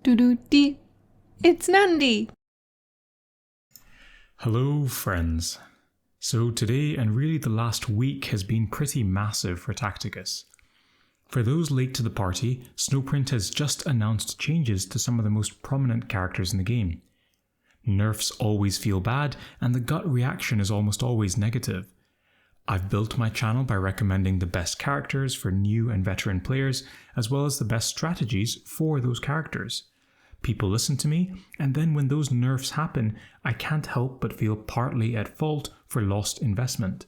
Doo-doo-dee. It's Nandi! Hello friends. So today and really the last week has been pretty massive for Tacticus. For those late to the party, Snowprint has just announced changes to some of the most prominent characters in the game. Nerfs always feel bad and the gut reaction is almost always negative. I've built my channel by recommending the best characters for new and veteran players, as well as the best strategies for those characters. People listen to me, and then when those nerfs happen, I can't help but feel partly at fault for lost investment.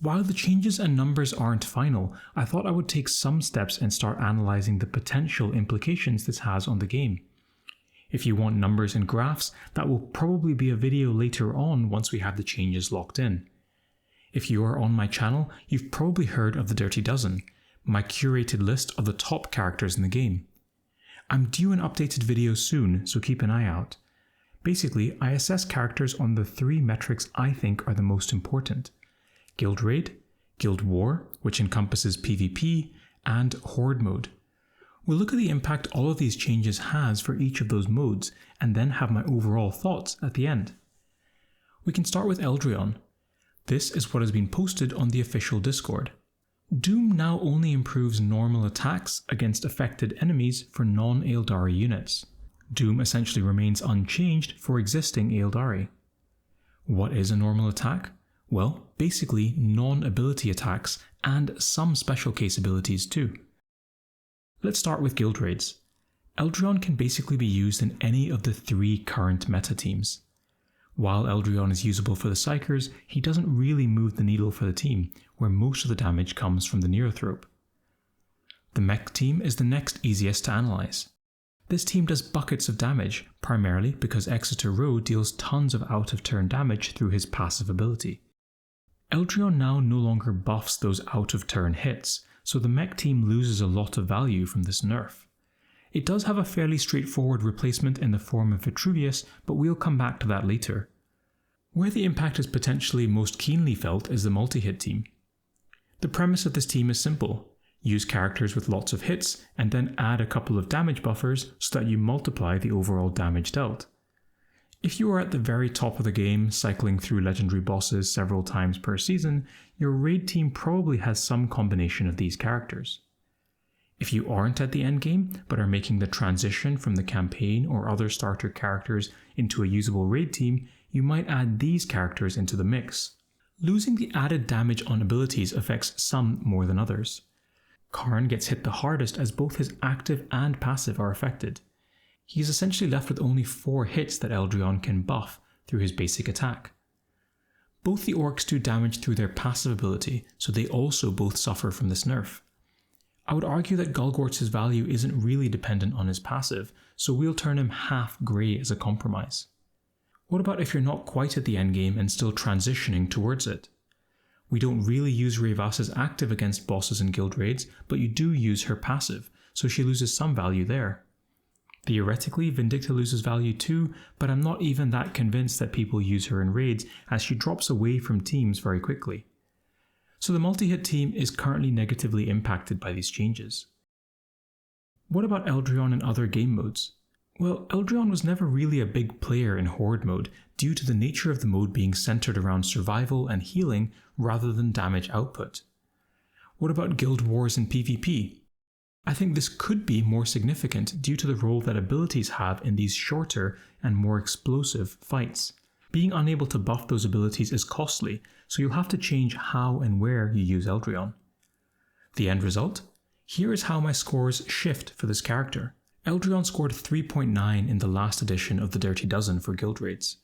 While the changes and numbers aren't final, I thought I would take some steps and start analysing the potential implications this has on the game. If you want numbers and graphs, that will probably be a video later on once we have the changes locked in. If you are on my channel, you've probably heard of the Dirty Dozen, my curated list of the top characters in the game. I'm due an updated video soon, so keep an eye out. Basically, I assess characters on the three metrics I think are the most important: Guild Raid, Guild War, which encompasses PvP, and Horde mode. We'll look at the impact all of these changes has for each of those modes, and then have my overall thoughts at the end. We can start with Eldryon. This is what has been posted on the official Discord. Doom now only improves normal attacks against affected enemies for non-Eldari units. Doom essentially remains unchanged for existing Eldari. What is a normal attack? Well, basically non-ability attacks and some special case abilities too. Let's start with guild raids. Eldryon can basically be used in any of the three current meta teams. While Eldryon is usable for the Psychers, he doesn't really move the needle for the team, where most of the damage comes from the Neothrope. The mech team is the next easiest to analyse. This team does buckets of damage, primarily because Exeter Road deals tons of out-of-turn damage through his passive ability. Eldryon now no longer buffs those out-of-turn hits, so the mech team loses a lot of value from this nerf. It does have a fairly straightforward replacement in the form of Vitruvius, but we'll come back to that later. Where the impact is potentially most keenly felt is the multi-hit team. The premise of this team is simple: use characters with lots of hits and then add a couple of damage buffers so that you multiply the overall damage dealt. If you are at the very top of the game, cycling through legendary bosses several times per season, your raid team probably has some combination of these characters. If you aren't at the endgame, but are making the transition from the campaign or other starter characters into a usable raid team, you might add these characters into the mix. Losing the added damage on abilities affects some more than others. Karn gets hit the hardest as both his active and passive are affected. He is essentially left with only 4 hits that Eldryon can buff through his basic attack. Both the orcs do damage through their passive ability, so they also both suffer from this nerf. I would argue that Gulgort's value isn't really dependent on his passive, so we'll turn him half grey as a compromise. What about if you're not quite at the endgame and still transitioning towards it? We don't really use Rayvasa's active against bosses and guild raids, but you do use her passive, so she loses some value there. Theoretically, Vindicta loses value too, but I'm not even that convinced that people use her in raids, as she drops away from teams very quickly. So the multi-hit team is currently negatively impacted by these changes. What about Eldryon in other game modes? Well, Eldryon was never really a big player in Horde mode due to the nature of the mode being centered around survival and healing rather than damage output. What about Guild Wars and PvP? I think this could be more significant due to the role that abilities have in these shorter and more explosive fights. Being unable to buff those abilities is costly, so you'll have to change how and where you use Eldryon. The end result? Here is how my scores shift for this character. Eldryon scored 3.9 in the last edition of the Dirty Dozen for guild raids.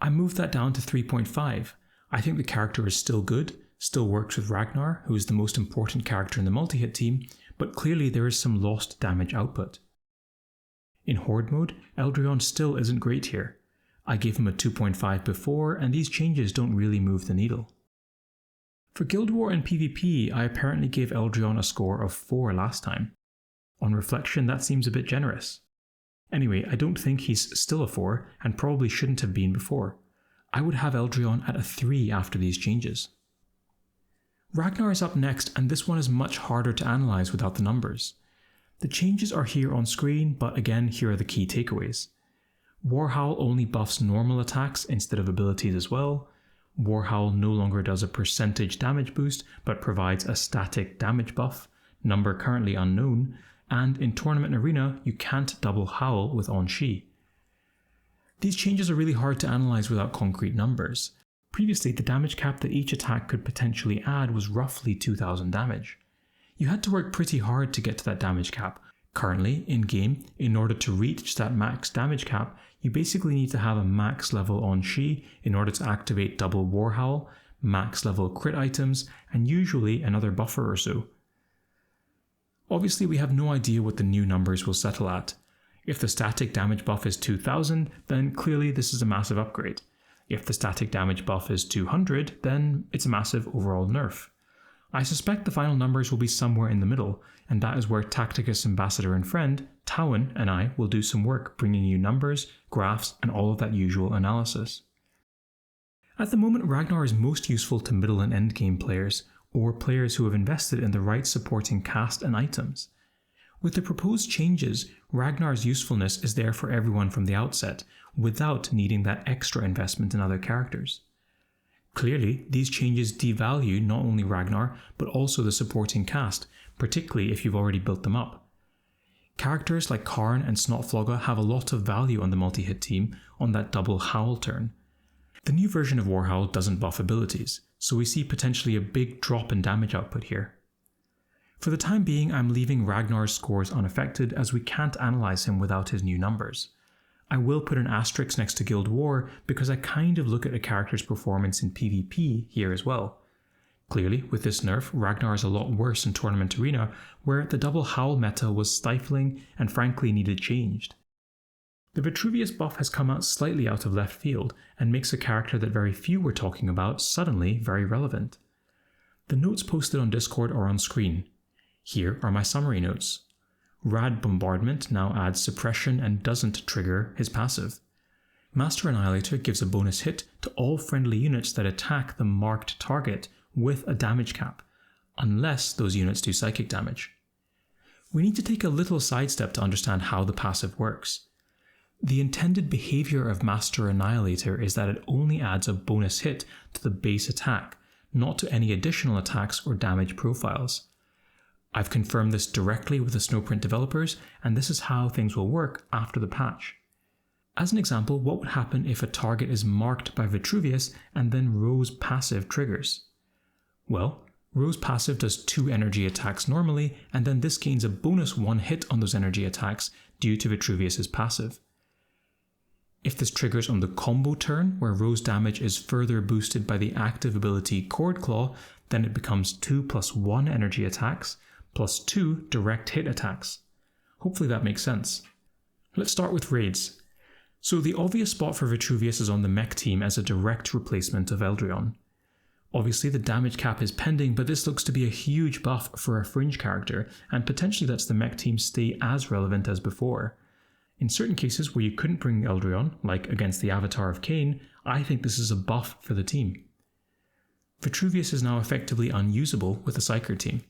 I moved that down to 3.5. I think the character is still good, still works with Ragnar, who is the most important character in the multi-hit team, but clearly there is some lost damage output. In Horde mode, Eldryon still isn't great here. I gave him a 2.5 before, and these changes don't really move the needle. For Guild War and PvP, I apparently gave Eldryon a score of 4 last time. On reflection, that seems a bit generous. Anyway, I don't think he's still a 4, and probably shouldn't have been before. I would have Eldryon at a 3 after these changes. Ragnar is up next, and this one is much harder to analyse without the numbers. The changes are here on screen, but again, here are the key takeaways. Warhowl only buffs normal attacks instead of abilities as well. Warhowl no longer does a percentage damage boost, but provides a static damage buff, number currently unknown, and in Tournament Arena, you can't double Howl with On-Shi. These changes are really hard to analyze without concrete numbers. Previously, the damage cap that each attack could potentially add was roughly 2000 damage. You had to work pretty hard to get to that damage cap. Currently, in-game, in order to reach that max damage cap, you basically need to have a max level On-Shi in order to activate double Warhowl, max level crit items, and usually another buffer or so. Obviously, we have no idea what the new numbers will settle at. If the static damage buff is 2000, then clearly this is a massive upgrade. If the static damage buff is 200, then it's a massive overall nerf. I suspect the final numbers will be somewhere in the middle, and that is where Tacticus ambassador and friend, Tawin, and I will do some work bringing you numbers, graphs, and all of that usual analysis. At the moment, Ragnar is most useful to middle and end game players, or players who have invested in the right supporting cast and items. With the proposed changes, Ragnar's usefulness is there for everyone from the outset, without needing that extra investment in other characters. Clearly, these changes devalue not only Ragnar, but also the supporting cast, particularly if you've already built them up. Characters like Karn and Snotflogga have a lot of value on the multi-hit team on that double Howl turn. The new version of Warhowl doesn't buff abilities, so we see potentially a big drop in damage output here. For the time being, I'm leaving Ragnar's scores unaffected as we can't analyze him without his new numbers. I will put an asterisk next to Guild War because I kind of look at a character's performance in PvP here as well. Clearly, with this nerf, Ragnar is a lot worse in Tournament Arena, where the double Howl meta was stifling and frankly needed changed. The Vitruvius buff has come out slightly out of left field and makes a character that very few were talking about suddenly very relevant. The notes posted on Discord are on screen. Here are my summary notes. Rad Bombardment now adds suppression and doesn't trigger his passive. Master Annihilator gives a bonus hit to all friendly units that attack the marked target with a damage cap, unless those units do psychic damage. We need to take a little sidestep to understand how the passive works. The intended behavior of Master Annihilator is that it only adds a bonus hit to the base attack, not to any additional attacks or damage profiles. I've confirmed this directly with the Snowprint developers, and this is how things will work after the patch. As an example, what would happen if a target is marked by Vitruvius and then Rose passive triggers? Well, Rose passive does 2 energy attacks normally, and then this gains a bonus 1 hit on those energy attacks due to Vitruvius's passive. If this triggers on the combo turn, where Rose damage is further boosted by the active ability Cord Claw, then it becomes 2 + 1 energy attacks, plus 2 direct hit attacks. Hopefully that makes sense. Let's start with raids. So the obvious spot for Vitruvius is on the mech team as a direct replacement of Eldryon. Obviously the damage cap is pending, but this looks to be a huge buff for a fringe character, and potentially lets the mech team stay as relevant as before. In certain cases where you couldn't bring Eldryon, like against the Avatar of Cain, I think this is a buff for the team. Vitruvius is now effectively unusable with the Psyker team.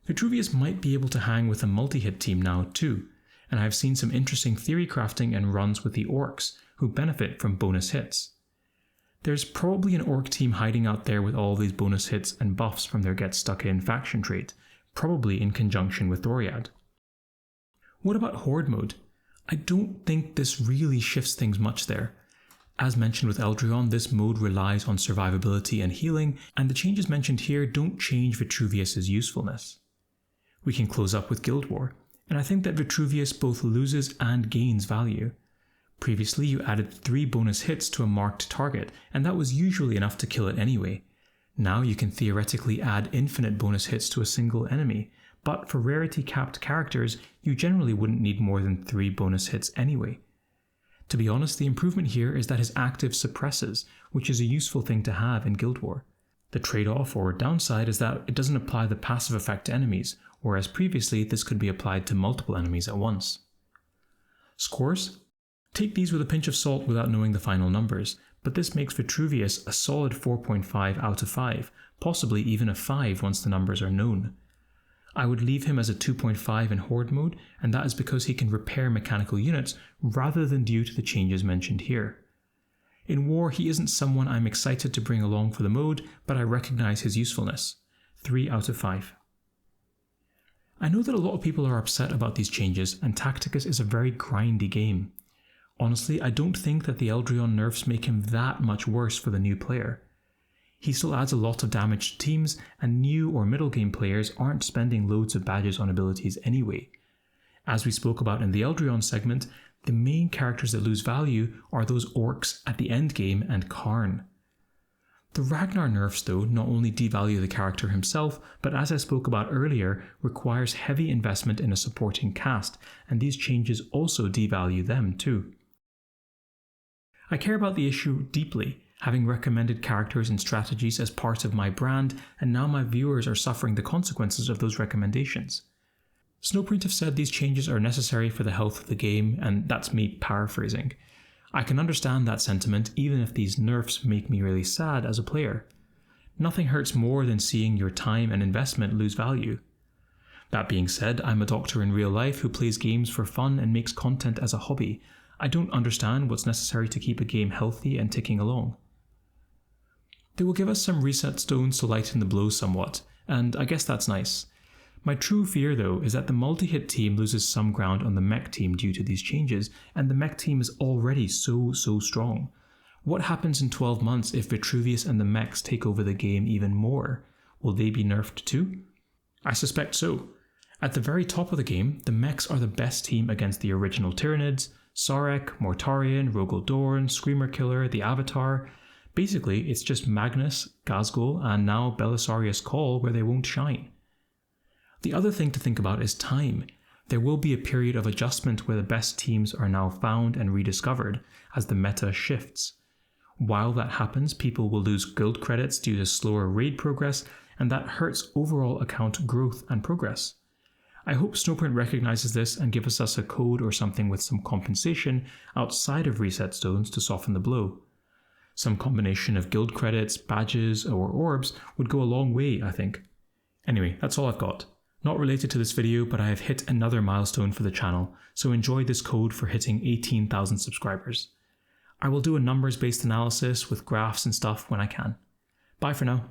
Vitruvius might be able to hang with a multi-hit team now too, and I've seen some interesting theory crafting and runs with the Orcs, who benefit from bonus hits. There's probably an Orc team hiding out there with all these bonus hits and buffs from their Get Stuck In faction trait, probably in conjunction with Doriad. What about Horde mode? I don't think this really shifts things much there. As mentioned with Eldryon, this mode relies on survivability and healing, and the changes mentioned here don't change Vitruvius' usefulness. We can close up with Guild War, and I think that Vitruvius both loses and gains value. Previously you added 3 bonus hits to a marked target, and that was usually enough to kill it anyway. Now you can theoretically add infinite bonus hits to a single enemy, but for rarity capped characters you generally wouldn't need more than 3 bonus hits anyway. To be honest, the improvement here is that his active suppresses, which is a useful thing to have in Guild War. The trade-off or downside is that it doesn't apply the passive effect to enemies, whereas previously this could be applied to multiple enemies at once. Scores? Take these with a pinch of salt without knowing the final numbers, but this makes Vitruvius a solid 4.5 out of 5, possibly even a 5 once the numbers are known. I would leave him as a 2.5 in Horde mode, and that is because he can repair mechanical units rather than due to the changes mentioned here. In War, he isn't someone I'm excited to bring along for the mode, but I recognise his usefulness. 3 out of 5. I know that a lot of people are upset about these changes, and Tacticus is a very grindy game. Honestly, I don't think that the Eldryon nerfs make him that much worse for the new player. He still adds a lot of damage to teams, and new or middle game players aren't spending loads of badges on abilities anyway. As we spoke about in the Eldryon segment, the main characters that lose value are those orcs at the end game and Karn. The Ragnar nerfs though not only devalue the character himself, but as I spoke about earlier, requires heavy investment in a supporting cast, and these changes also devalue them too. I care about the issue deeply, having recommended characters and strategies as part of my brand, and now my viewers are suffering the consequences of those recommendations. Snowprint have said these changes are necessary for the health of the game, and that's me paraphrasing. I can understand that sentiment even if these nerfs make me really sad as a player. Nothing hurts more than seeing your time and investment lose value. That being said, I'm a doctor in real life who plays games for fun and makes content as a hobby. I don't understand what's necessary to keep a game healthy and ticking along. They will give us some reset stones to lighten the blow somewhat, and I guess that's nice. My true fear though is that the multi-hit team loses some ground on the mech team due to these changes, and the mech team is already so strong. What happens in 12 months if Vitruvius and the mechs take over the game even more? Will they be nerfed too? I suspect so. At the very top of the game, the mechs are the best team against the original Tyranids, Sarek, Mortarion, Rogel Dorn, Screamer Killer, the Avatar. Basically, it's just Magnus, Ghazghkull, and now Belisarius Cawl where they won't shine. The other thing to think about is time. There will be a period of adjustment where the best teams are now found and rediscovered as the meta shifts. While that happens, people will lose guild credits due to slower raid progress, and that hurts overall account growth and progress. I hope Snowprint recognises this and gives us a code or something with some compensation outside of reset stones to soften the blow. Some combination of guild credits, badges, or orbs would go a long way, I think. Anyway, that's all I've got. Not related to this video, but I have hit another milestone for the channel, so enjoy this code for hitting 18,000 subscribers. I will do a numbers-based analysis with graphs and stuff when I can. Bye for now.